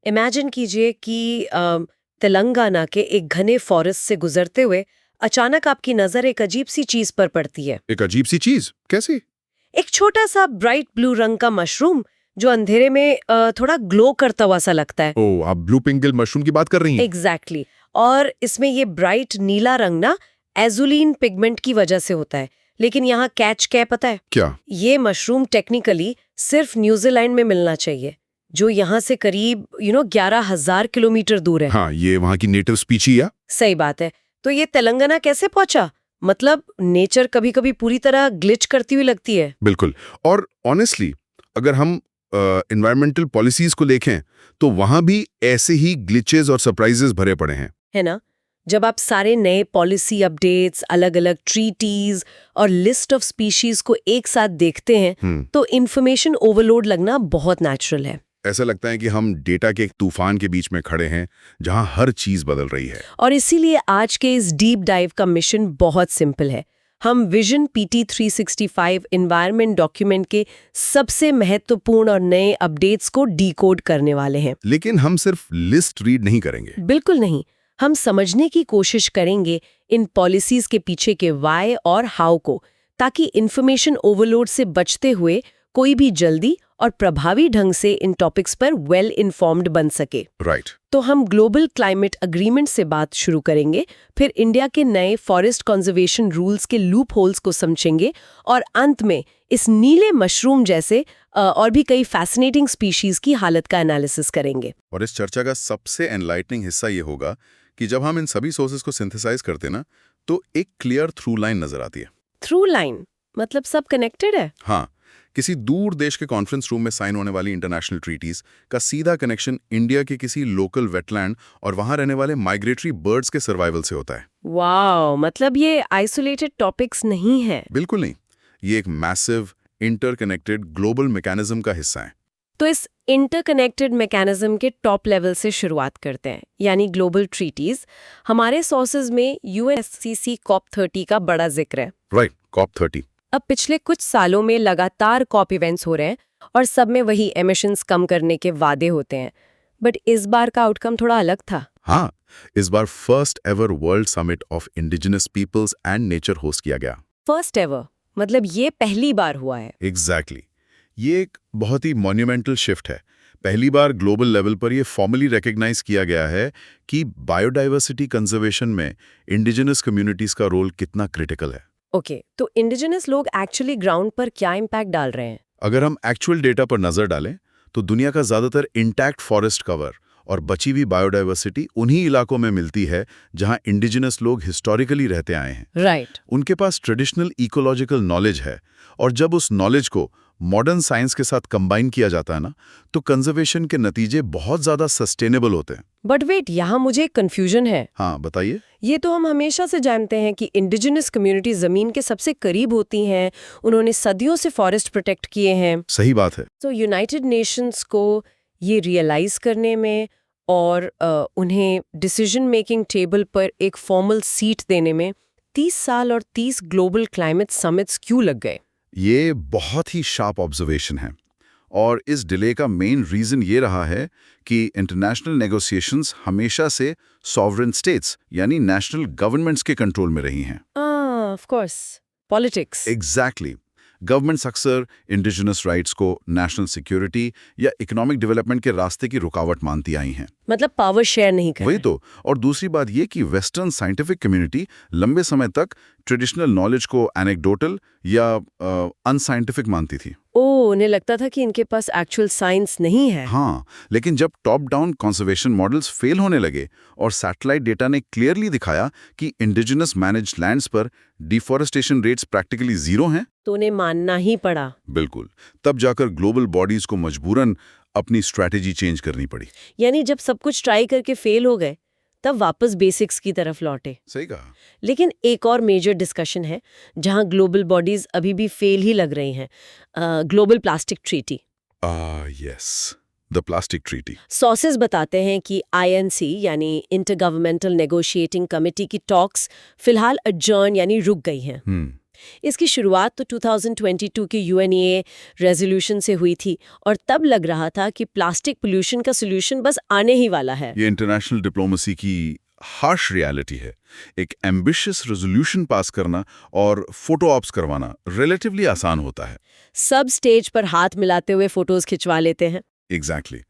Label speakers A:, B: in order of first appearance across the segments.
A: Imagine कीजिए कि तेलंगाना के एक घने फॉरेस्ट से गुजरते हुए अचानक आपकी नज़र एक अजीब सी चीज पर पड़ती है।
B: एक अजीब सी चीज कैसे?
A: एक छोटा सा ब्राइट ब्लू रंग का मशरूम जो अंधेरे में थोड़ा ग्लो करता हुआ सा लगता है।
B: ओ, आप ब्लू पिंगल मशरूम की बात कर रही हैं?
A: एग्जैक्टली और इसमें ये ब्राइट नीला रंग ना एजुलिन पिगमेंट की वजह से होता है। लेकिन यहाँ कैच क्या है पता है?
B: क्या?
A: ये मशरूम टेक्निकली सिर्फ न्यूजीलैंड में मिलना चाहिए, जो यहाँ से करीब 11,000 किलोमीटर दूर है।
B: हाँ, ये वहाँ की नेटिव स्पीची है।
A: सही बात है। तो ये तेलंगाना कैसे पहुंचा? मतलब नेचर कभी कभी पूरी तरह ग्लिच करती हुई लगती है।
B: बिल्कुल। और ऑनेस्टली अगर हम एनवायरमेंटल पॉलिसीज को देखें तो वहाँ भी ऐसे ही ग्लिचेस और सरप्राइजेस भरे पड़े हैं,
A: है ना? जब आप सारे नए पॉलिसी अपडेट्स, अलग अलग ट्रीटीज और लिस्ट ऑफ स्पीशीज को एक साथ देखते हैं तो इंफॉर्मेशन ओवरलोड लगना बहुत नेचुरल है।
B: ऐसा लगता है कि हम डेटा के एक तूफान के बीच में खड़े हैं जहां हर चीज बदल रही है।
A: और इसीलिए आज के इस डीप डाइव का मिशन बहुत सिंपल है। हम विजन पीटी 365 एनवायरनमेंट डॉक्यूमेंट के सबसे महत्वपूर्ण और नए अपडेट्स को डीकोड करने वाले हैं।
B: लेकिन हम सिर्फ लिस्ट रीड नहीं करेंगे।
A: बिल्कुल नहीं, हम समझने की कोशिश करेंगे इन पॉलिसीज के पीछे के व्हाई और हाउ को, ताकि इंफॉर्मेशन ओवरलोड से बचते हुए कोई भी जल्दी और प्रभावी ढंग से इन टॉपिक्स पर वेल इन्फॉर्म्ड बन सके।
B: राइट।
A: तो हम ग्लोबल क्लाइमेट अग्रीमेंट से बात शुरू करेंगे, फिर इंडिया के नए फॉरेस्ट कंजर्वेशन रूल्स के लूप होल्स को समझेंगे और अंत में इस नीले मशरूम जैसे और भी कई फैसिनेटिंग स्पीशीज की हालत का एनालिसिस करेंगे।
B: और इस चर्चा का सबसे एनलाइटनिंग हिस्सा ये होगा कि जब हम इन सभी सोर्सेज को सिंथेसाइज करते ना तो एक क्लियर थ्रू लाइन नजर आती है।
A: थ्रू लाइन मतलब सब कनेक्टेड है?
B: हाँ, किसी दूर देश के कॉन्फ्रेंस रूम में साइन होने वाली इंटरनेशनल ट्रीटीज का सीधा कनेक्शन इंडिया के किसी लोकल वेटलैंड और वहां रहने वाले माइग्रेटरी बर्ड्स के सर्वाइवल से होता है।
A: वाओ, मतलब ये आइसोलेटेड टॉपिक्स नहीं है।
B: बिल्कुल नहीं, ये एक मैसिव इंटरकनेक्टेड ग्लोबल मैकेनिज्म का हिस्सा है।
A: तो इस इंटरकनेक्टेड मैकेनिज्म के टॉप लेवल से शुरुआत करते हैं, यानी ग्लोबल ट्रीटीज। हमारे सोर्सेज में यूएनएफसीसी कॉप 30 का बड़ा जिक्र है।
B: Right, COP 30।
A: अब पिछले कुछ सालों में लगातार कॉप इवेंट्स हो रहे हैं और सब में वही एमिशंस कम करने के वादे होते हैं, बट इस बार का आउटकम थोड़ा अलग था।
B: हाँ, इस बार first ever world summit of indigenous peoples and nature host किया गया।
A: फर्स्ट एवर मतलब ये पहली बार हुआ है।
B: एग्जैक्टली। ये एक बहुत ही मॉन्यूमेंटल शिफ्ट है। पहली बार ग्लोबल लेवल पर यह फॉर्मली रिकॉग्नाइज किया गया है कि बायोडाइवर्सिटी कंजर्वेशन में इंडिजिनस कम्युनिटीज का रोल कितना क्रिटिकल है।
A: ओके, तो इंडिजिनस लोग एक्चुअली ग्राउंड पर क्या इम्पैक्ट डाल रहे हैं?
B: अगर हम एक्चुअल डेटा पर नजर डालें तो दुनिया का ज्यादातर इंटैक्ट फॉरेस्ट कवर और बची हुई बायोडाइवर्सिटी उन्हीं इलाकों में मिलती है जहां इंडिजिनस लोग हिस्टोरिकली रहते आए हैं।
A: राइट।
B: उनके पास ट्रेडिशनल इकोलॉजिकल नॉलेज है और जब उस नॉलेज को मॉडर्न साइंस के साथ कंबाइन किया जाता है ना तो कंजर्वेशन के नतीजे बहुत ज्यादा सस्टेनेबल होते हैं।
A: बट वेट, यहाँ मुझे एक कंफ्यूजन है।
B: हाँ, बताइए।
A: ये तो हम हमेशा से जानते हैं कि इंडिजिनस कम्युनिटी जमीन के सबसे करीब होती हैं, उन्होंने सदियों से फॉरेस्ट प्रोटेक्ट किए हैं।
B: सही बात है।
A: तो यूनाइटेड नेशंस को ये रियलाइज करने में और उन्हें डिसीजन मेकिंग टेबल पर एक फॉर्मल सीट देने में 30 साल और 30 ग्लोबल क्लाइमेट समिट्स क्यों लग गए?
B: ये बहुत ही शार्प ऑब्जर्वेशन है और इस डिले का मेन रीजन ये रहा है कि इंटरनेशनल नेगोशिएशंस हमेशा से सॉवरेन स्टेट्स यानी नेशनल गवर्नमेंट्स के कंट्रोल में रही हैं।
A: Of course, politics.
B: Exactly. Governments अक्सर इंडिजिनस राइट्स को नेशनल सिक्योरिटी या इकोनॉमिक डेवलपमेंट के रास्ते की रुकावट मानती आई हैं।
A: मतलब पावर शेयर नहीं कर
B: वही तो। और दूसरी बात ये कि वेस्टर्न साइंटिफिक कम्युनिटी लंबे समय तक ट्रेडिशनल नॉलेज को एनेक्डोटल या अनसाइंटिफिक मानती थी।
A: उन्हें लगता था कि इनके पास एक्चुअल साइंस नहीं है।
B: हाँ, लेकिन जब top down conservation models fail होने लगे और सैटेलाइट डेटा ने क्लियरली दिखाया कि इंडिजिनस मैनेज्ड लैंड्स पर डिफॉरेस्टेशन रेट्स प्रैक्टिकली जीरो हैं,
A: तो उन्हें मानना ही पड़ा।
B: बिल्कुल। तब जाकर ग्लोबल बॉडीज को मजबूरन अपनी स्ट्रैटेजी चेंज करनी पड़ी।
A: यानी जब सब कुछ ट्राई करके फेल हो गए तब वापस बेसिक्स की तरफ लौटे।
B: सही कहा।
A: लेकिन एक और मेजर डिस्कशन है जहां ग्लोबल बॉडीज अभी भी फेल ही लग रही हैं, global plastic treaty.
B: Yes, the plastic treaty.
A: Sources बताते हैं कि आईएनसी यानी इंटरगवर्नमेंटल नेगोशिएटिंग कमेटी की टॉक्स फिलहाल अडजर्न यानी रुक गई हैं। इसकी शुरुआत तो 2022 के यूएनईए रेजोल्यूशन से हुई थी और तब लग रहा था कि प्लास्टिक पोल्यूशन का सोल्यूशन बस आने ही वाला है।
B: ये इंटरनेशनल डिप्लोमेसी की हार्श रियलिटी है। एक एम्बिशियस रेजोल्यूशन पास करना और फोटो ऑप्स करवाना रिलेटिवली आसान होता है।
A: सब स्टेज पर हाथ मिलाते हुए फोटोज खिंचवा लेते हैं।
B: एग्जैक्टली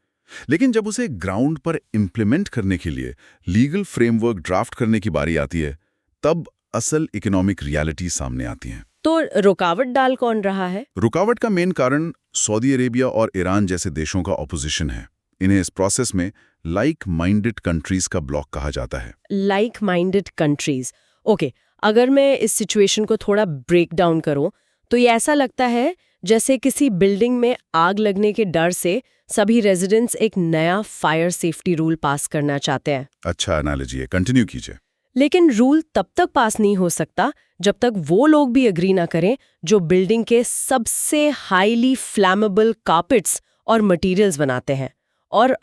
B: लेकिन जब उसे ग्राउंड पर इम्प्लीमेंट करने के लिए लीगल फ्रेमवर्क ड्राफ्ट करने की बारी आती है, तब असल इकोनॉमिक रियलिटी सामने आती हैं।
A: तो रुकावट डाल कौन रहा है?
B: रुकावट का मेन कारण सऊदी अरेबिया और ईरान जैसे देशों का ऑपोजिशन है। इन्हें इस प्रोसेस में लाइक माइंडेड कंट्रीज का ब्लॉक कहा जाता है।
A: Like minded countries. ओके, अगर मैं इस सिचुएशन को थोड़ा ब्रेक डाउन करूं तो ये ऐसा लगता है जैसे किसी बिल्डिंग में आग लगने के डर से सभी रेजिडेंट्स एक नया फायर सेफ्टी रूल पास करना चाहते हैं।
B: अच्छा एनालॉजी है, कंटिन्यू कीजिए।
A: लेकिन रूल तब तक पास नहीं हो सकता जब तक वो लोग भी एग्री ना करें जो बिल्डिंग के सबसे हाईली फ्लैमेबल कार्पेट्स और मटेरियल्स बनाते हैं, और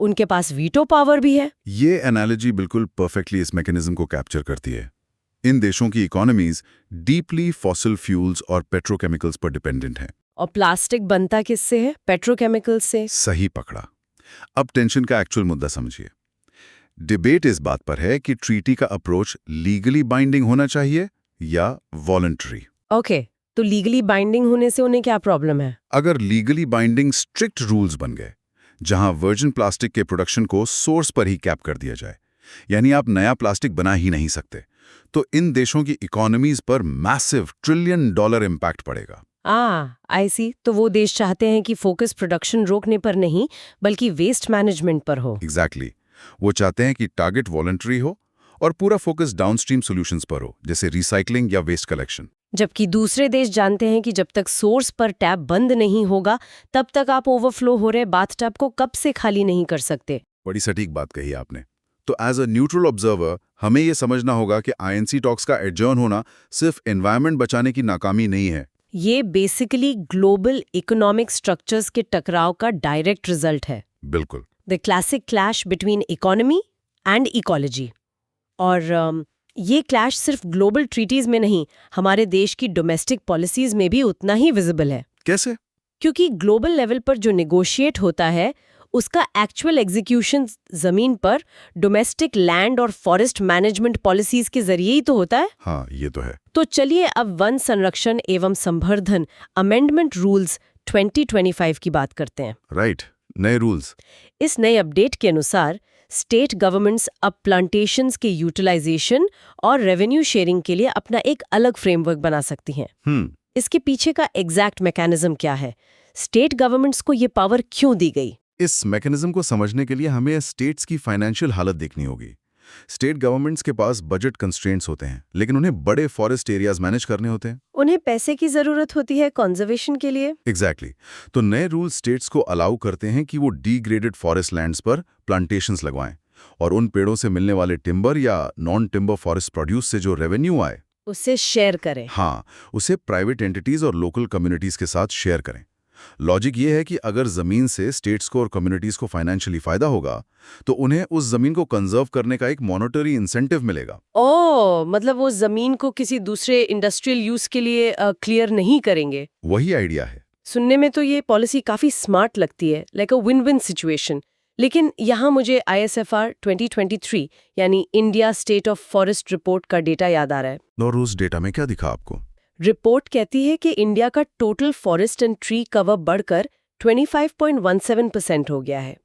A: उनके पास वीटो पावर भी है।
B: ये एनालॉजी बिल्कुल परफेक्टली इस मैकेनिज्म को कैप्चर करती है। इन देशों की इकोनॉमीज डीपली फॉसिल फ्यूल्स और पेट्रोकेमिकल्स पर डिपेंडेंट हैं।
A: और प्लास्टिक बनता किससे है? पेट्रोकेमिकल्स से।
B: सही पकड़ा। अब टेंशन का एक्चुअल मुद्दा समझिए। डिबेट इस बात पर है कि ट्रीटी का अप्रोच लीगली बाइंडिंग होना चाहिए या वॉलंटरी।
A: ओके, तो लीगली बाइंडिंग होने से उन्हें क्या प्रॉब्लम है?
B: अगर लीगली बाइंडिंग स्ट्रिक्ट रूल्स बन गए, जहां वर्जिन प्लास्टिक के प्रोडक्शन को सोर्स पर ही कैप कर दिया जाए, यानी आप नया प्लास्टिक बना ही नहीं सकते, तो इन देशों की इकोनॉमीज पर मैसिव $1 ट्रिलियन इम्पैक्ट पड़ेगा।
A: आई सी। तो वो देश चाहते हैं कि फोकस प्रोडक्शन रोकने पर नहीं बल्कि वेस्ट मैनेजमेंट पर हो।
B: एग्जैक्टली वो चाहते हैं कि टारगेट वॉलंटरी हो और पूरा फोकस डाउनस्ट्रीम सॉल्यूशंस पर हो, जैसे रिसाइकलिंग या वेस्ट कलेक्शन।
A: जबकि दूसरे देश जानते हैं कि जब तक सोर्स पर टैप बंद नहीं होगा तब तक आप ओवरफ्लो हो रहे बाथटब को कब से खाली नहीं कर सकते।
B: बड़ी सटीक बात कही आपने। तो एज अ न्यूट्रल ऑब्जर्वर हमें यह समझना होगा कि आईएनसी टॉक्स का एडजर्न होना सिर्फ एनवायरनमेंट बचाने की नाकामी नहीं है।
A: ये बेसिकली ग्लोबल इकोनॉमिक स्ट्रक्चर्स के टकराव का डायरेक्ट रिजल्ट है।
B: बिल्कुल।
A: The classic clash between economy and ecology. और ये क्लैश सिर्फ ग्लोबल ट्रीटीज में नहीं, हमारे देश की डोमेस्टिक पॉलिसीज में भी उतना ही विजिबल है।
B: कैसे?
A: क्योंकि ग्लोबल लेवल पर जो नेगोशिएट होता है उसका एक्चुअल एग्जीक्यूशन जमीन पर डोमेस्टिक लैंड और फॉरेस्ट मैनेजमेंट पॉलिसीज के जरिए ही तो होता है।
B: हाँ, ये तो है।
A: तो चलिए अब वन संरक्षण एवं संवर्धन अमेंडमेंट रूल्स 2025 की बात करते हैं।
B: राइट, नए रूल्स।
A: इस नए अपडेट के अनुसार स्टेट गवर्नमेंट्स अब प्लांटेशंस के यूटिलाइजेशन और रेवेन्यू शेयरिंग के लिए अपना एक अलग फ्रेमवर्क बना सकती हैं। इसके पीछे का एग्जैक्ट मैकेनिज्म क्या है? स्टेट गवर्नमेंट्स को ये पावर क्यों दी गई?
B: इस मैकेनिज्म को समझने के लिए हमें स्टेट्स की फाइनेंशियल हालत देखनी होगी। स्टेट गवर्नमेंट्स के पास बजट कंस्ट्रेंट्स होते हैं, लेकिन उन्हें बड़े फॉरेस्ट एरियाज मैनेज करने होते हैं।
A: उन्हें पैसे की जरूरत होती है कंजर्वेशन के लिए।
B: एग्जैक्टली। तो नए रूल स्टेट्स को अलाउ करते हैं कि वो डिग्रेडेड फॉरेस्ट लैंड्स पर प्लांटेशंस लगवाएं और उन पेड़ों से मिलने वाले टिम्बर या नॉन टिम्बर फॉरेस्ट प्रोड्यूस से जो रेवेन्यू आए
A: उससे शेयर करें।
B: हाँ, उसे प्राइवेट एंटिटीज और लोकल कम्युनिटीज के साथ शेयर करें। लॉजिक ये है कि अगर जमीन से स्टेट्स को और कम्युनिटीज को फाइनेंशियली फायदा होगा तो उन्हें उस जमीन को कंजर्व करने का एक मॉनेटरी इंसेंटिव मिलेगा।
A: मतलब वो जमीन को किसी दूसरे इंडस्ट्रियल यूज के लिए क्लियर नहीं करेंगे।
B: वही आइडिया है।
A: सुनने में तो ये पॉलिसी काफी स्मार्ट लगती है, like a win win situation. लेकिन यहाँ मुझे ISFR 2023 यानी India state of forest report का डेटा याद आ रहा है।
B: और उस डेटा में क्या दिखा आपको?
A: रिपोर्ट कहती है कि इंडिया का total forest and tree cover बढ़कर 25.17% हो गया है।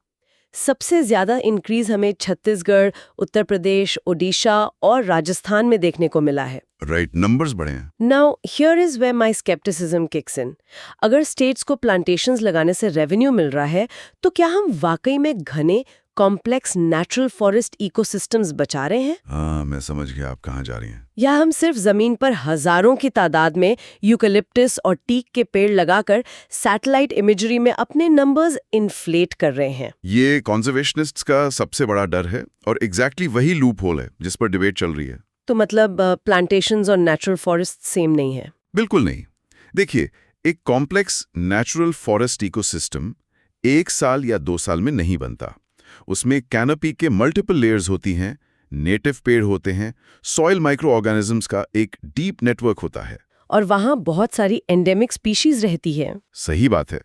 A: सबसे ज्यादा इंक्रीज हमें छत्तीसगढ़, उत्तर प्रदेश, ओडिशा और राजस्थान में देखने को मिला है।
B: राइट, नंबर्स बड़े हैं।
A: Now here is where my scepticism kicks in. अगर स्टेट्स को प्लांटेशंस लगाने से रेवेन्यू मिल रहा है तो क्या हम वाकई में घने कॉम्प्लेक्स नेचुरल फॉरेस्ट इकोसिस्टम्स बचा रहे हैं?
B: हाँ, मैं समझ गया आप कहाँ जा रही हैं।
A: या हम सिर्फ जमीन पर हजारों की तादाद में यूकेलिप्टस और टीक के पेड़ लगाकर सैटेलाइट इमेजरी में अपने नंबर्स इन्फ्लेट कर रहे हैं?
B: ये कॉन्जर्वेशनिस्ट्स का सबसे बड़ा डर है और एग्जैक्टली वही लूप होल है जिस पर डिबेट चल रही है।
A: तो मतलब प्लांटेशंस और नेचुरल फॉरेस्ट सेम नहीं है?
B: बिल्कुल नहीं। देखिए, एक कॉम्प्लेक्स नेचुरल फॉरेस्ट इकोसिस्टम 1 साल या 2 साल में नहीं बनता। उसमें कैनोपी के मल्टीपल लेयर्स होती हैं, नेटिव पेड़ होते हैं, सॉइल माइक्रो ऑर्गेनिजम्स का एक डीप नेटवर्क होता है।
A: और वहाँ बहुत सारी एंडेमिक स्पीशीज रहती है।
C: सही बात है।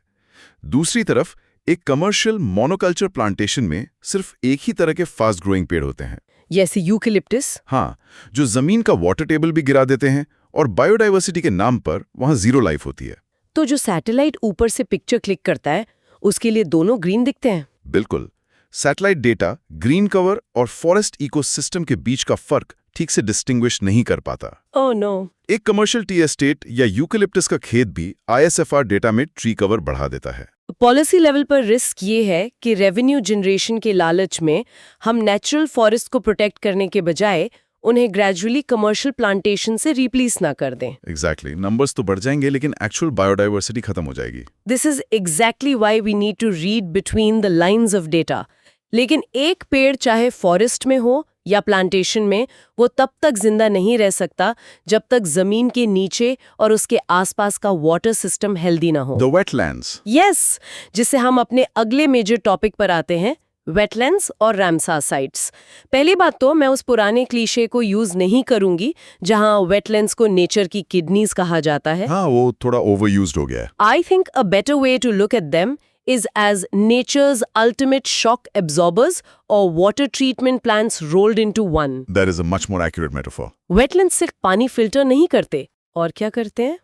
C: दूसरी तरफ एक कमर्शियल मोनोकल्चर प्लांटेशन में सिर्फ एक ही तरह के फास्ट ग्रोइंग पेड़ होते हैं,
A: जैसे यूकेलिप्टस।
C: हाँ, जो जमीन का वाटर टेबल भी गिरा देते हैं और बायोडाइवर्सिटी के नाम पर वहां जीरो लाइफ होती है।
A: तो जो सैटेलाइट ऊपर से पिक्चर क्लिक करता है उसके लिए दोनों ग्रीन दिखते हैं।
C: बिल्कुल। सैटेलाइट डेटा ग्रीन कवर और फॉरेस्ट इकोसिस्टम के बीच का फर्क ठीक से डिस्टिंग्विश नहीं कर पाता।
A: Oh no.
C: एक कमर्शियल टी एस्टेट या यूकेलिप्टस का खेत भी ISFR डेटा में ट्री कवर बढ़ा देता है।
A: पॉलिसी लेवल पर रिस्क ये है कि रेवेन्यू जनरेशन के लालच में हम नेचुरल फॉरेस्ट को प्रोटेक्ट करने के बजाय उन्हें ग्रेजुअली कमर्शियल प्लांटेशन से रिप्लेस ना कर दें।
C: एग्जैक्टली। नंबर्स तो बढ़ जाएंगे लेकिन एक्चुअल बायोडाइवर्सिटी खत्म हो जाएगी।
A: This is exactly why we need to read between the lines of data. लेकिन एक पेड़ चाहे फॉरेस्ट में हो या प्लांटेशन में, वो तब तक जिंदा नहीं रह सकता जब तक जमीन के नीचे और उसके आसपास का वाटर सिस्टम हेल्दी ना हो।
C: The wetlands.
A: यस, जिससे हम अपने अगले मेजर टॉपिक पर आते हैं, वेटलैंड्स और रामसार साइट्स। पहली बात तो मैं उस पुराने क्लीशे को यूज नहीं करूंगी जहां वेटलैंड्स को नेचर की किडनीज कहा जाता है।
C: हाँ, वो थोड़ा ओवरयूज्ड हो गया है।
A: I think a better way to look at them is as nature's ultimate shock absorbers or water treatment plants rolled into one.
C: That is a much more accurate metaphor.
A: Wetlands सिर्फ पानी filter नहीं करते, और क्या करते हैं?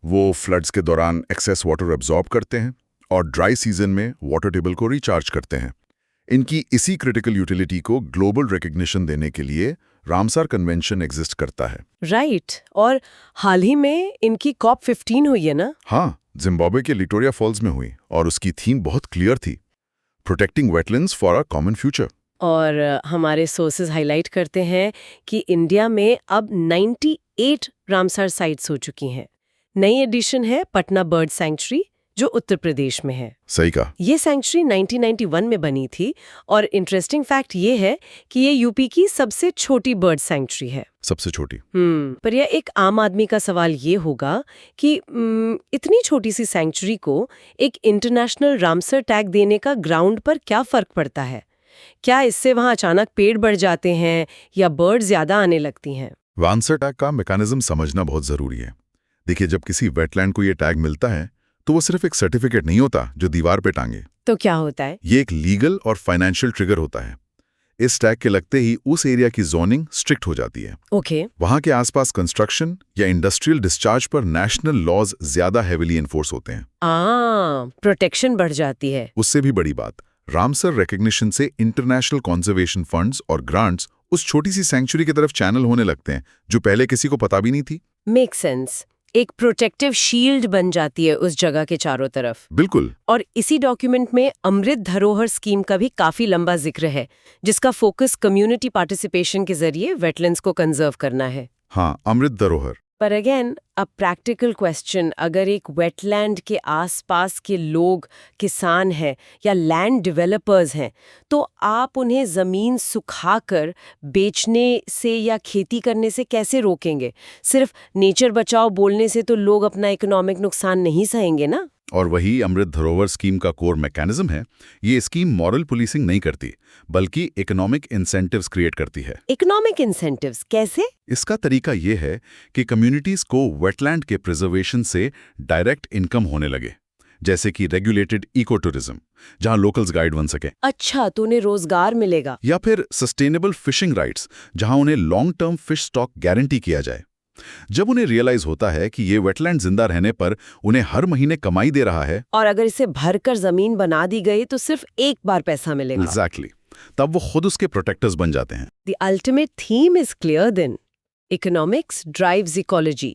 C: वो floods के दौरान एक्सेस वाटर एब्जॉर्ब करते हैं और ड्राई सीजन में वाटर टेबल को रिचार्ज करते हैं। इनकी इसी क्रिटिकल यूटिलिटी को ग्लोबल रिकग्निशन देने के लिए रामसार कन्वेंशन एग्जिस्ट करता है।
A: राइट। और हाल ही में इनकी COP15 हुई है ना?
C: हाँ, जिम्बाब्वे के लिटोरिया फॉल्स में हुई और उसकी थीम बहुत क्लियर थी, protecting wetlands for a common future.
A: और हमारे सोर्सेज हाईलाइट करते हैं कि इंडिया में अब 98 रामसार साइट्स हो चुकी हैं। नई एडिशन है पटना बर्ड सैंक्चुरी, जो उत्तर प्रदेश में है।
C: सही कहा।
A: ये सैंक्चुरी 1991 में बनी थी और इंटरेस्टिंग फैक्ट ये है कि ये यूपी की सबसे छोटी बर्ड सैंक्चुरी है।
C: सबसे छोटी।
A: पर यह एक आम आदमी का सवाल ये होगा कि इतनी छोटी सी सैंक्चुरी को एक इंटरनेशनल रामसर टैग देने का ग्राउंड पर क्या फर्क पड़ता है? क्या इससे वहां अचानक पेड़ बढ़ जाते हैं या बर्ड ज्यादा आने लगती हैं?
C: रामसर टैग का मैकेनिज्म समझना बहुत जरूरी है। देखिए, जब किसी वेटलैंड को ये टैग मिलता है तो वो सिर्फ एक सर्टिफिकेट नहीं होता जो दीवार पे टांगे।
A: तो क्या होता है?
C: ये एक लीगल और फाइनेंशियल ट्रिगर होता है। इस टैग के लगते ही उस एरिया की जोनिंग स्ट्रिक्ट हो जाती है।
A: ओके।
C: वहां के आसपास कंस्ट्रक्शन या इंडस्ट्रियल डिस्चार्ज पर नेशनल लॉज ज्यादा हेविली एनफोर्स होते हैं।
A: प्रोटेक्शन बढ़ जाती है।
C: उससे भी बड़ी बात, रामसर रिकग्निशन से इंटरनेशनल कंजर्वेशन फंड्स और ग्रांट्स उस छोटी सी सेंचुरी की तरफ चैनल होने लगते हैं जो पहले किसी को पता भी नहीं थी।
A: Make sense. एक प्रोटेक्टिव शील्ड बन जाती है उस जगह के चारों तरफ।
C: बिल्कुल।
A: और इसी डॉक्यूमेंट में अमृत धरोहर स्कीम का भी काफी लंबा जिक्र है, जिसका फोकस कम्युनिटी पार्टिसिपेशन के जरिए वेटलैंड्स को कंजर्व करना है।
C: हाँ, अमृत धरोहर।
A: पर अगेन अ प्रैक्टिकल क्वेश्चन, अगर एक वेटलैंड के आसपास के लोग किसान हैं या लैंड डेवलपर्स हैं, तो आप उन्हें ज़मीन सुखाकर बेचने से या खेती करने से कैसे रोकेंगे? सिर्फ नेचर बचाओ बोलने से तो लोग अपना इकोनॉमिक नुकसान नहीं सहेंगे ना।
C: और वही अमृत धरोहर स्कीम का कोर मैकेनिज्म है। ये स्कीम मॉरल पुलिसिंग नहीं करती, बल्कि इकोनॉमिक इंसेंटिव्स क्रिएट करती है।
A: इकोनॉमिक इंसेंटिव्स कैसे?
C: इसका तरीका ये है कि कम्युनिटीज को वेटलैंड के प्रिजर्वेशन से डायरेक्ट इनकम होने लगे, जैसे कि रेगुलेटेड इको टूरिज्म, जहां लोकल्स गाइड बन सके।
A: अच्छा, तो उन्हें रोजगार मिलेगा।
C: या फिर सस्टेनेबल फिशिंग राइट्स, जहां उन्हें long term fish stock guarantee किया जाए। जब उन्हें रियलाइज होता है कि ये वेटलैंड जिंदा रहने पर उन्हें हर महीने कमाई दे रहा है,
A: और अगर इसे भरकर जमीन बना दी गई तो सिर्फ एक बार पैसा मिलेगा।
C: एग्जैक्टली, तब वो खुद उसके प्रोटेक्टर्स बन जाते हैं।
A: The ultimate theme is clear then. Economics drives ecology.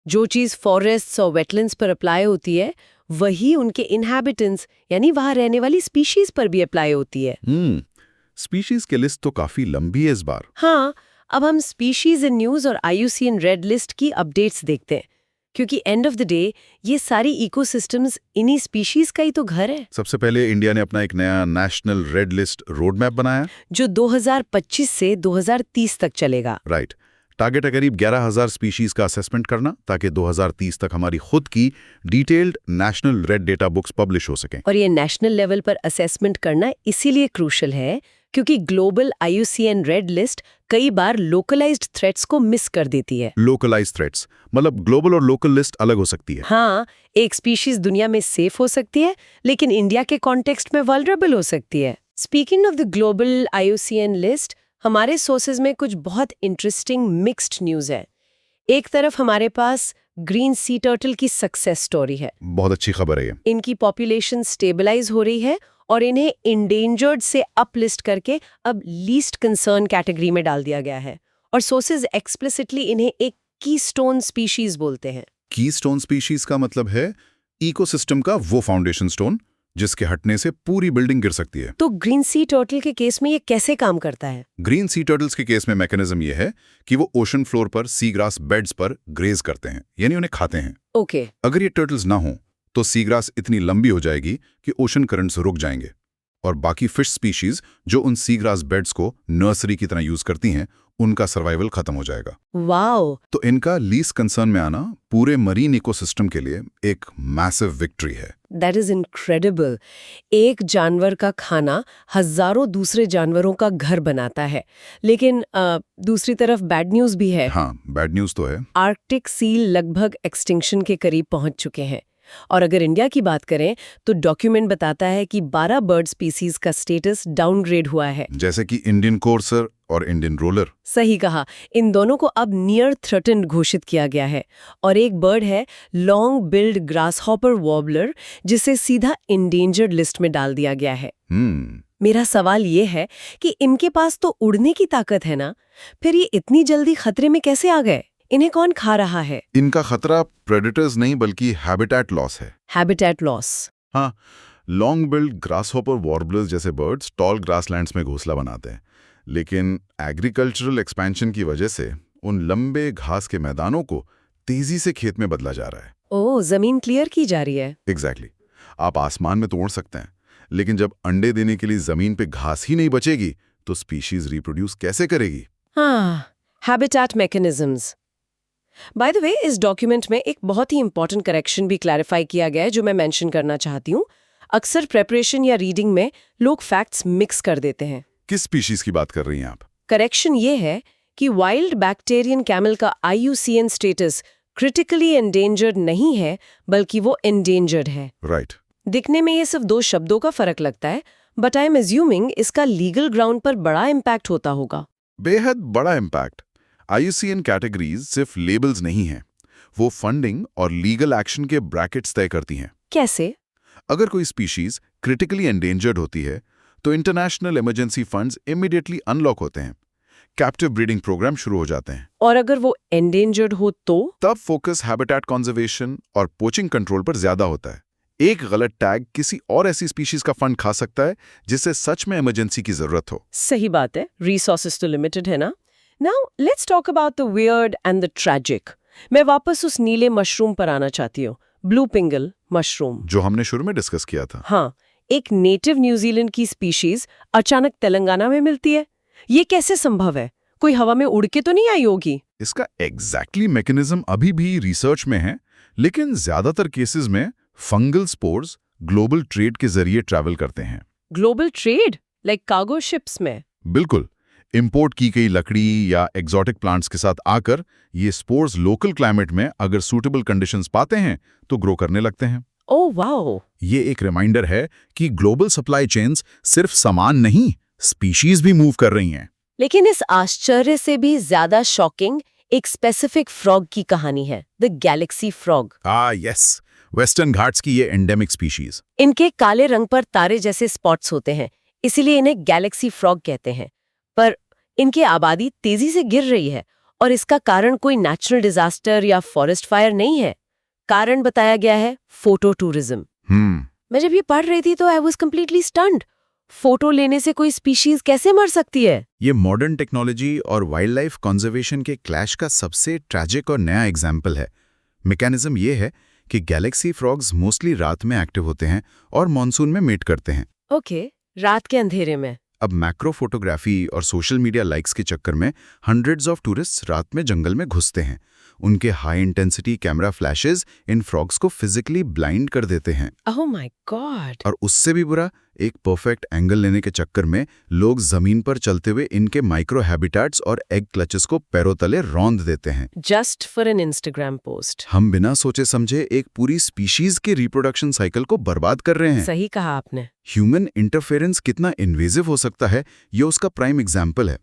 A: जो चीज फॉरेस्ट्स और वेटलैंड्स पर अप्लाई होती है, वही उनके इनहैबिटेंट्स यानी वहां रहने वाली स्पीशीज पर भी अप्लाई होती है।
C: स्पीशीज की लिस्ट तो काफी लंबी है इस बार।
A: हाँ, अब हम स्पीशीज इन न्यूज और IUCN रेड लिस्ट की अपडेट्स देखते हैं, क्योंकि एंड ऑफ द डे ये सारी इकोसिस्टम्स इन्हीं स्पीशीज का ही तो घर है।
C: सबसे पहले इंडिया ने अपना एक नया national red list road map बनाया,
A: जो 2025 से 2030 तक चलेगा।
C: राइट। टारगेट है करीब 11,000 स्पीशीज का असेसमेंट करना, ताकि 2030 तक हमारी खुद की detailed national red data books publish हो सकें।
A: और ये नेशनल लेवल पर असेसमेंट करना इसीलिए क्रूशल है क्योंकि ग्लोबल IUCN रेड लिस्ट कई बार लोकलाइज्ड थ्रेट्स को मिस कर देती है।
C: लोकलाइज थ्रेट्स मतलब ग्लोबल और लोकल लिस्ट अलग हो सकती है।
A: हाँ, एक स्पीशीज दुनिया में सेफ हो सकती है लेकिन इंडिया के कॉन्टेक्स्ट में वल्नरेबल हो सकती है। Speaking of the global IUCN list, हमारे सोर्सेज में कुछ बहुत इंटरेस्टिंग मिक्स्ड न्यूज़ है। एक तरफ हमारे पास ग्रीन सी टर्टल की सक्सेस स्टोरी है।
C: बहुत अच्छी खबर है ये।
A: इनकी पॉपुलेशन स्टेबलाइज हो रही है और इन्हें इंडेंजर्ड से अपलिस्ट करके अब लीस्ट कंसर्न कैटेगरी में डाल दिया गया है। और सोर्सेज एक्सप्लिसिटली इन्हें एक कीस्टोन स्पीशीज बोलते हैं।
C: कीस्टोन स्पीशीज का मतलब है इकोसिस्टम का वो फाउंडेशन स्टोन जिसके हटने से पूरी बिल्डिंग गिर सकती है।
A: तो ग्रीन सी टर्टल के केस में ये कैसे काम करता है?
C: ग्रीन सी टर्टल्स के केस में मैकेनिज्म ये है कि वो ओशन फ्लोर पर सी ग्रास बेड्स पर ग्रेज करते हैं, यानी उन्हें खाते हैं।
A: ओके।
C: अगर ये टर्टल्स ना हो तो सी ग्रास इतनी लंबी हो जाएगी कि ओशन करंट्स रुक जाएंगे और बाकी फिश स्पीशीज जो उन सी ग्रास बेड्स को नर्सरी की तरह यूज करती हैं उनका सर्वाइवल खत्म हो जाएगा।
A: वाओ!
C: तो इनका लीस्ट कंसर्न में आना पूरे मरीन इकोसिस्टम के लिए एक मैसिव विक्ट्री है।
A: That is incredible. एक जानवर का खाना हजारों दूसरे जानवरों का घर बनाता है। लेकिन दूसरी तरफ बैड न्यूज भी है।
C: हाँ, बैड न्यूज तो है।
A: आर्कटिक सील लगभग एक्सटिंक्शन के करीब पहुंच चुके हैं। और अगर इंडिया की बात करें तो डॉक्यूमेंट बताता है कि 12 बर्ड स्पीसीज का स्टेटस डाउनग्रेड हुआ है।
C: जैसे कि इंडियन कोर्सर और इंडियन रोलर।
A: सही कहा, इन दोनों को अब नियर थ्रेटन्ड घोषित किया गया है। और एक बर्ड है लॉन्ग बिल्ड ग्रासहॉपर वॉर्बलर, जिसे सीधा इंडेंजर्ड लिस्ट में डाल दिया गया है। मेरा सवाल ये है कि इनके पास तो उड़ने की ताकत है ना, फिर ये इतनी जल्दी खतरे में कैसे आ गए? इन्हें कौन खा रहा है?
C: इनका खतरा प्रेडेटर्स नहीं बल्कि हैबिटेट लॉस है।
A: Habitat loss.
C: हाँ, लॉन्ग बिल्ड ग्रासहॉपर वॉर्बलर्स जैसे बर्ड्स टॉल ग्रासलैंड्स में घोंसला बनाते हैं, लेकिन एग्रीकल्चरल एक्सपेंशन की वजह से उन लंबे घास के मैदानों को तेजी से खेत में बदला जा रहा है।
A: ओह, जमीन क्लियर की जा रही है।
C: एग्जैक्टली। आप आसमान में तो उड़ सकते हैं, लेकिन जब अंडे देने के लिए जमीन पे घास ही नहीं बचेगी तो स्पीशीज रिप्रोड्यूस कैसे करेगी?
A: हाँ, habitat mechanisms. By the way, इस डॉक्यूमेंट में एक बहुत ही इंपॉर्टेंट करेक्शन भी क्लैरिफाई किया गया है जो मैं मेंशन करना चाहती हूँ। अक्सर प्रेपरेशन या रीडिंग में लोग फैक्ट्स मिक्स कर देते हैं।
C: किस स्पीशीज की बात कर रही हैं आप?
A: करेक्शन ये है कि वाइल्ड बैक्टीरियन कैमल का IUCN स्टेटस क्रिटिकली एंडेंजर्ड नहीं है, बल्कि वो एंडेंजर्ड है।
C: राइट।
A: दिखने में ये सिर्फ 2 शब्दों का फर्क लगता है, बट आई एम एज्यूमिंग इसका लीगल ग्राउंड पर बड़ा इम्पैक्ट होता होगा।
C: बेहद बड़ा इम्पैक्ट। IUCN कैटेगरीज सिर्फ लेबल्स नहीं हैं, वो फंडिंग और लीगल एक्शन के ब्रैकेट्स तय करती हैं।
A: कैसे?
C: अगर कोई स्पीशीज क्रिटिकली एंडेंजर्ड होती है तो international emergency funds immediately unlock होते हैं, कैप्टिव ब्रीडिंग प्रोग्राम शुरू हो जाते हैं।
A: और अगर वो एंडेंजर्ड हो तो?
C: तब फोकस हैबिटेट कंजर्वेशन और पोचिंग कंट्रोल पर ज्यादा होता है। एक गलत टैग किसी और ऐसी स्पीशीज का फंड खा सकता है जिससे सच में इमरजेंसी की जरूरत हो।
A: सही बात है, रिसोर्सेज तो लिमिटेड है ना। Now let's talk about the weird and the tragic. मैं वापस उस नीले मशरूम पर आना चाहती हूँ, ब्लू पिंगल मशरूम,
C: जो हमने शुरू में डिस्कस किया था।
A: हाँ, एक नेटिव न्यूजीलैंड की स्पीशीज अचानक तेलंगाना में मिलती है। ये कैसे संभव है? कोई हवा में उड़ के तो नहीं आई होगी?
C: इसका एग्जैक्टली मैकेनिज्म अभी भी रिसर्च में है, लेकिन ज्यादातर केसेस में फंगल स्पोर्स ग्लोबल ट्रेड के जरिए ट्रैवल करते हैं।
A: Global trade? Like cargo ships में?
C: बिल्कुल। इंपोर्ट की गई लकड़ी या एक्सोटिक प्लांट्स के साथ आकर ये स्पोर्स लोकल क्लाइमेट में अगर सूटेबल कंडीशंस पाते हैं तो ग्रो करने लगते हैं।
A: Oh wow!
C: ये एक रिमाइंडर है कि ग्लोबल सप्लाई चेन्स सिर्फ सामान नहीं, स्पीशीज भी मूव कर रही हैं।
A: लेकिन इस आश्चर्य से भी ज्यादा शॉकिंग एक स्पेसिफिक फ्रॉग की कहानी है, the Galaxy frog.
C: Yes, western Ghats की ये एंडेमिक स्पीशीज।
A: इनके काले रंग पर तारे जैसे स्पॉट्स होते हैं, इसीलिए इन्हें गैलेक्सी फ्रॉग कहते हैं। पर इनकी आबादी तेजी से गिर रही है और इसका कारण कोई नेचुरल डिजास्टर या फॉरेस्ट फायर नहीं है। कारण बताया गया है फोटो टूरिज्म। मैं जब ये पढ़ रही थी तो I was completely stunned. Photo लेने से कोई स्पीशीज कैसे मर सकती है?
C: ये मॉडर्न टेक्नोलॉजी और वाइल्ड लाइफ कंजर्वेशन के क्लैश का सबसे ट्रैजिक और नया एग्जाम्पल है। मैकेनिज्म ये है कि गैलेक्सी फ्रॉग्स मोस्टली रात में एक्टिव होते हैं और मॉनसून में मेट करते हैं।
A: ओके, रात के अंधेरे में।
C: अब मैक्रो फोटोग्राफी और सोशल मीडिया लाइक्स के चक्कर में हंड्रेड्स ऑफ टूरिस्ट्स रात में जंगल में घुसते हैं। उनके हाई इंटेंसिटी कैमरा फ्लैशेस इन फ्रॉग्स को फिजिकली ब्लाइंड कर देते हैं।
A: Oh my God!
C: और उससे भी बुरा,
B: एक परफेक्ट एंगल लेने के चक्कर में लोग जमीन पर चलते हुए इनके माइक्रो हैबिटेट्स और एग क्लचेस को पैरों तले रौंद देते हैं,
A: just for an Instagram post.
B: हम बिना सोचे समझे एक पूरी स्पीशीज के रिप्रोडक्शन साइकिल को बर्बाद कर रहे हैं।
A: सही कहा आपने।
B: ह्यूमन इंटरफेरेंस कितना इन्वेजिव हो सकता है, ये उसका प्राइम एग्जाम्पल है।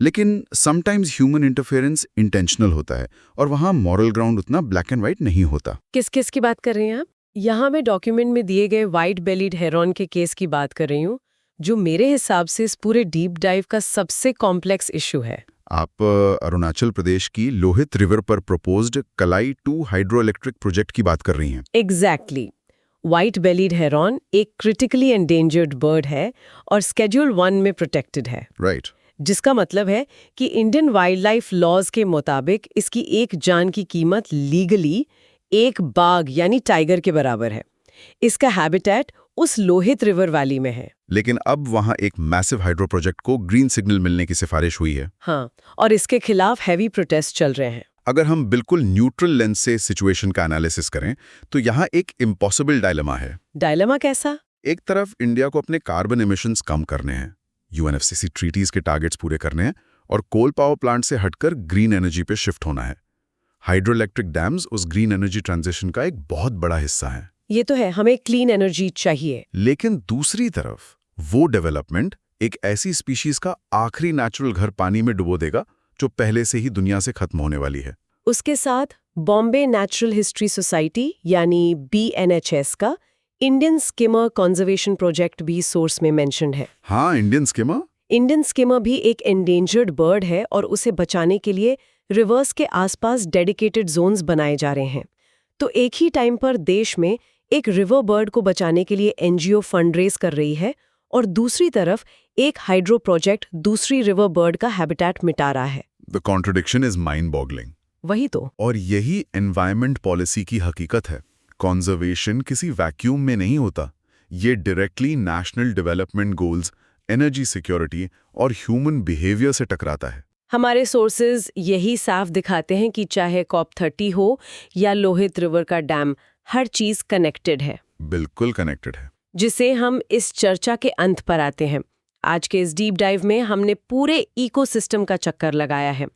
B: लेकिन समटाइम्स ह्यूमन इंटरफेरेंस इंटेंशनल होता है और वहाँ मॉरल ग्राउंड उतना ब्लैक एंड व्हाइट नहीं होता।
A: किस किस की बात कर रहे हैं आप? यहाँ मैं डॉक्यूमेंट में दिए गए व्हाइट बेलीड हेरॉन के केस की बात कर रही हूँ, जो मेरे हिसाब से इस पूरे डीप डाइव का सबसे कॉम्प्लेक्स इशू है।
B: आप अरुणाचल प्रदेश की लोहित रिवर पर प्रपोज्ड कलाई 2 हाइड्रो इलेक्ट्रिक प्रोजेक्ट की बात कर रही हैं।
A: एग्जैक्टली। व्हाइट बेलीड हेरॉन एक क्रिटिकली एंडेंजर्ड बर्ड है और स्केड्यूल 1 में प्रोटेक्टेड है।
B: राइट।
A: जिसका मतलब है कि इंडियन वाइल्ड लाइफ लॉज के मुताबिक इसकी एक जान की कीमत लीगली एक बाघ यानी टाइगर के बराबर है। इसका हैबिटेट उस लोहित रिवर वैली में है।
B: लेकिन अब वहाँ एक मैसिव हाइड्रो प्रोजेक्ट को ग्रीन सिग्नल मिलने की सिफारिश हुई है।
A: हाँ, और इसके खिलाफ हैवी प्रोटेस्ट चल रहे हैं।
B: अगर हम बिल्कुल न्यूट्रल लेंस से सिचुएशन का एनालिसिस करें तो यहाँ एक इम्पॉसिबल डायलेमा है।
A: डायलेमा कैसा?
B: एक तरफ इंडिया को अपने कार्बन एमिशंस कम करने हैं, यूएनएफसीसी ट्रीटीज के टारगेट्स पूरे करने हैं और कोल पावर प्लांट से हटकर ग्रीन एनर्जी पे शिफ्ट होना है। हाइड्रो इलेक्ट्रिक डैम्स उस ग्रीन एनर्जी ट्रांजिशन का एक बहुत बड़ा हिस्सा है।
A: ये तो है, हमें क्लीन एनर्जी चाहिए।
B: लेकिन दूसरी तरफ वो डेवलपमेंट एक ऐसी स्पीशीज का आखिरी नेचुरल घर पानी में डुबो देगा जो पहले से ही दुनिया से खत्म होने वाली है।
A: उसके साथ बॉम्बे नेचुरल हिस्ट्री सोसाइटी यानी BNHS का इंडियन स्किमर कंजर्वेशन प्रोजेक्ट भी सोर्स में मेंशन्ड है।
B: हाँ, इंडियन स्किमर।
A: इंडियन स्किमर भी एक एंडेंजर्ड बर्ड है और उसे बचाने के लिए रिवर्स के आसपास डेडिकेटेड जोन्स बनाए जा रहे हैं। तो एक ही टाइम पर देश में एक रिवर बर्ड को बचाने के लिए NGO फंड रेज कर रही है और दूसरी तरफ एक हाइड्रो प्रोजेक्ट दूसरी रिवर बर्ड का हैबिटेट मिटा रहा है।
B: The contradiction is mind boggling.
A: वही तो।
B: और यही एनवायरमेंट पॉलिसी की हकीकत है। कंजर्वेशन किसी वैक्यूम में नहीं होता, ये directly national development goals, energy security और ह्यूमन बिहेवियर से टकराता है।
A: हमारे सोर्सेज यही साफ दिखाते हैं कि चाहे COP30 हो या लोहित रिवर का डैम, हर चीज कनेक्टेड है।
B: बिल्कुल कनेक्टेड है।
A: जिसे हम इस चर्चा के अंत पर आते हैं। आज के इस डीप डाइव में हमने पूरे इकोसिस्टम का चक्कर लगाया है।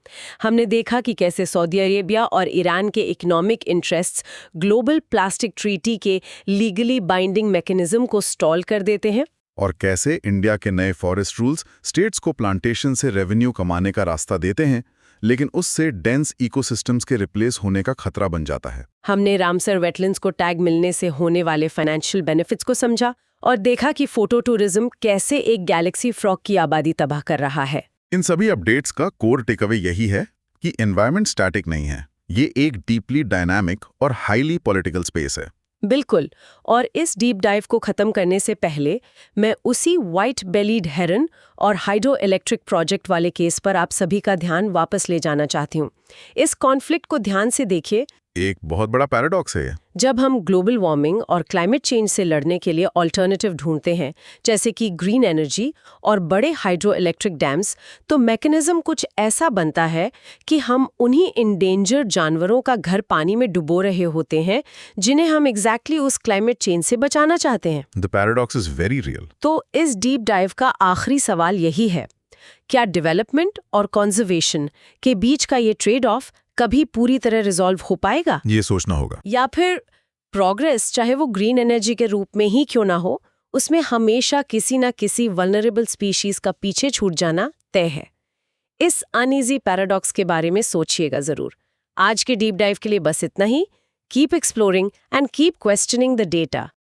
A: हमने देखा कि कैसे सऊदी अरेबिया और ईरान के economic interests global plastic treaty के लीगली बाइंडिंग मैकेनिज्म को स्टॉल कर देते हैं,
B: और कैसे इंडिया के नए फॉरेस्ट रूल्स स्टेट्स को प्लांटेशन से रेवेन्यू कमाने का रास्ता देते हैं, लेकिन उससे डेंस इकोसिस्टम्स के रिप्लेस होने का खतरा बन जाता है।
A: हमने रामसर वेटलैंड्स को टैग मिलने से होने वाले फाइनेंशियल बेनिफिट्स को समझा और देखा कि फोटो टूरिज्म कैसे एक गैलेक्सी फ्रॉग की आबादी तबाह कर रहा है।
B: इन सभी अपडेट्स का कोर टेकअवे यही है कि एनवायरनमेंट स्टैटिक नहीं है, ये एक डीपली डायनामिक और हाईली पॉलिटिकल स्पेस है।
A: बिल्कुल। और इस डीप डाइव को खत्म करने से पहले मैं उसी व्हाइट बेलीड हेरन और हाइड्रो इलेक्ट्रिक प्रोजेक्ट वाले केस पर आप सभी का ध्यान वापस ले जाना चाहती हूँ। इस कॉन्फ्लिक्ट को ध्यान से देखिए।
B: एक बहुत बड़ा पैराडॉक्स है ये।
A: जब हम ग्लोबल वार्मिंग और क्लाइमेट चेंज से लड़ने के लिए ऑल्टरनेटिव ढूंढते हैं, जैसे कि ग्रीन एनर्जी और बड़े हाइड्रो इलेक्ट्रिक डैम्स, तो मैकेनिज्म कुछ ऐसा बनता है कि हम उन्हीं इंडेंजर्ड जानवरों का घर पानी में डुबो रहे होते हैं जिन्हें हम एग्जैक्टली उस क्लाइमेट चेंज से बचाना चाहते हैं।
B: The paradox is very real.
A: तो इस डीप डाइव का आखिरी सवाल यही है, क्या डेवलपमेंट और कंजर्वेशन के बीच का ये ट्रेड ऑफ कभी पूरी तरह रिजॉल्व हो पाएगा?
B: ये सोचना होगा।
A: या फिर प्रोग्रेस, चाहे वो ग्रीन एनर्जी के रूप में ही क्यों ना हो, उसमें हमेशा किसी ना किसी वल्नरेबल स्पीशीज का पीछे छूट जाना तय है। इस अनईजी पैराडॉक्स के बारे में सोचिएगा जरूर। आज के डीप डाइव के लिए बस इतना ही। Keep exploring and keep questioning the data.